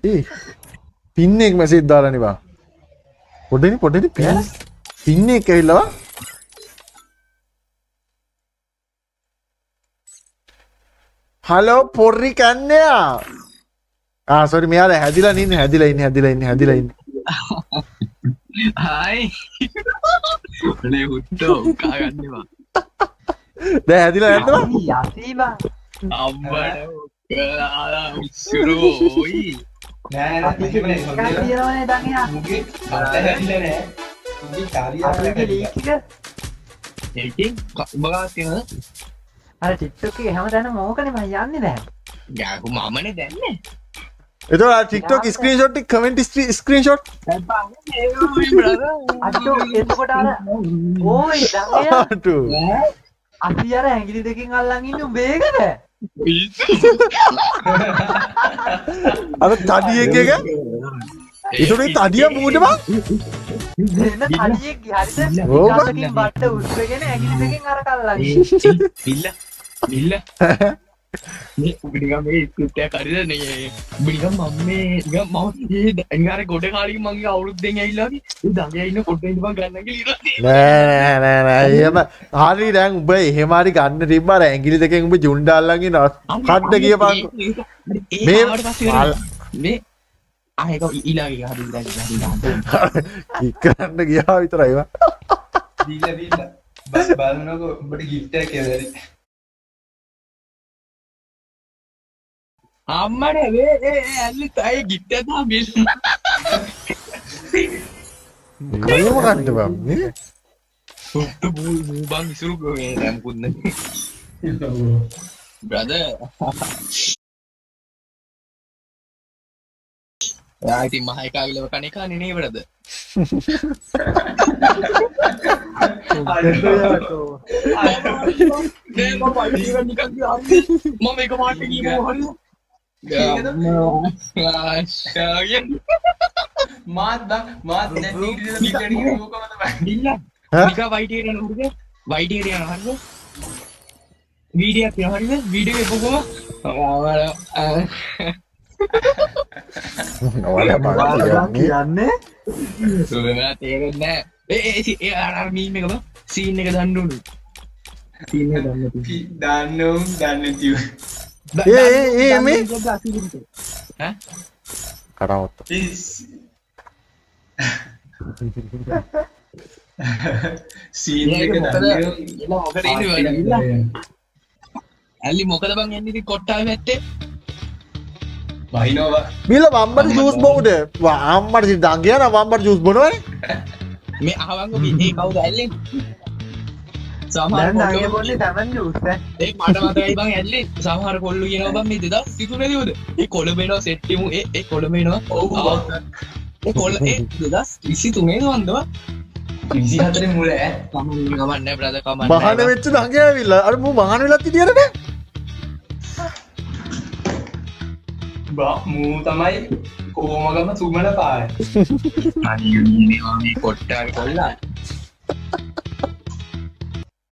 ඒ පින් එක මැසේජ් දාලා නේ බා. පොඩ්ඩෙනි පින් එක ඇවිල්ලා. හලෝ පොර්රි කන්නයා. සොරි මෙයාලා හැදිලා ඉන්නේ. හායි නේ හුට්ටෝ කා ගන්නවා දැන් හැදිලා නැද්ද යසීබා අම්බඩ ආලා උස්සුරෝයි නෑ තියනවනේ දැන් එහා මුගේ මට හැදිලා නෑ මුගේ කාලියා ලීක් එක ඒකෙන් උඹගා තියෙනවද අර TikTok එකේ හැමදාම මොකනේ මම යන්නේ දැන් ගාකු මමනේ දැන්නේ එතකොට TikTok screenshot එක comment screenshot අච්චෝ එතකොට අර ඕයි දඟයා අටු අපි අර ඇඟිලි දෙකෙන් අල්ලන් ඉන්නේ උඹේකද අර තඩි එක ඒතකොට තඩිය මූඩ බං දෙන්න තඩියෙක් හරිද ඕක. ඊටකින් බට්ට උස්සගෙන ඇඟිලි දෙකෙන් අර කල්ලන් නිල්ල මේ උගනිකම මේ ස්ක්‍රිප්ට් එක හරිද නේ උගනිකම මම මේ මම අංගාරේ ගොඩ කාලෙකින් මගේ අවුරුද්දෙන් ඇවිල්ලා වගේ ඒ දඟයා ඉන්න පොඩ්ඩක් ඉඳන් ගන්න කියලා ඉරලා නෑ එහෙම හරි දැන් උඹ එහෙම හරි ගන්න තිබ්බා අර ඇඟිලි දෙකෙන් උඹ ජුන්ඩ අල්ලන් ඉන්න කඩ ගියපන් මේ මේ ආයෙක ඊළඟ එක හරි කික් කරන්න ගියා විතරයි වා දීලා බලනකො උඹට gift එකක් කියලා අම්මනේ වේ ඇල්ලි තයි ගිට්ට දා බිල් කයම ගන්න බං නේ සුත්තු බූ බං ඉසුරු ගෝනේ නම් කුන්න බ්‍රදර් යා ඉතින් මහ එකා විලව කණ එක නේ බ්‍රදර් නේ මම පයිටි එක නිකන් මම එක මාට ගිහම හරිද මාත් දැන් නීටි නිල්ලා නිකා වයිට් එරියා නෝරුද වයිට් එරියා හරිද වීඩියෝ එක හරිද වීඩියෝ එක පොකම කියන්නේ සුවමලා තේරෙන්නේ නැහැ ඒ අර මීම් එක බං සීන් එක දාන්න ඕනේ සීන් එක දාන්න දන්න තියු ඒ මේ ඈ කරවත්ත සීන් එක ඇලි මොකද බං යන්නේ ඉතින් කොට්ටාවේ පැත්තේ වහිනෝවා මිල වම්බර් ජූස් බොමුද වම්බර් දඟයා නම් වම්බර් ජූස් බොනවනේ මේ අහවංග මේ කවුද ඇල්ලේ සමහර දැන් නගේ බොන්නේ තමන් ජූස් ඈ ඒ මට මතකයි බං ඇල්ලේ සමහර කොල්ලෝ කියනවා බං මේ 2023 නේද ඒ කොළඹ එනවා සෙට් ටිමු ඒ කොළඹ එනවා ඔව් ඒ කොළ ඒ 2023 නේද වන්දවා 24 මුල ඈ කමන්නේ බ්‍රදර් කමන්නේ මහාන වෙච්ච දඟයා ඇවිල්ලා අර මූ මහාන වෙලත් හිටියද නේ මූ තමයි කොහොමගම සුමන පාය අනියුනේ මේ කොට්ටාවේ කොල්ලා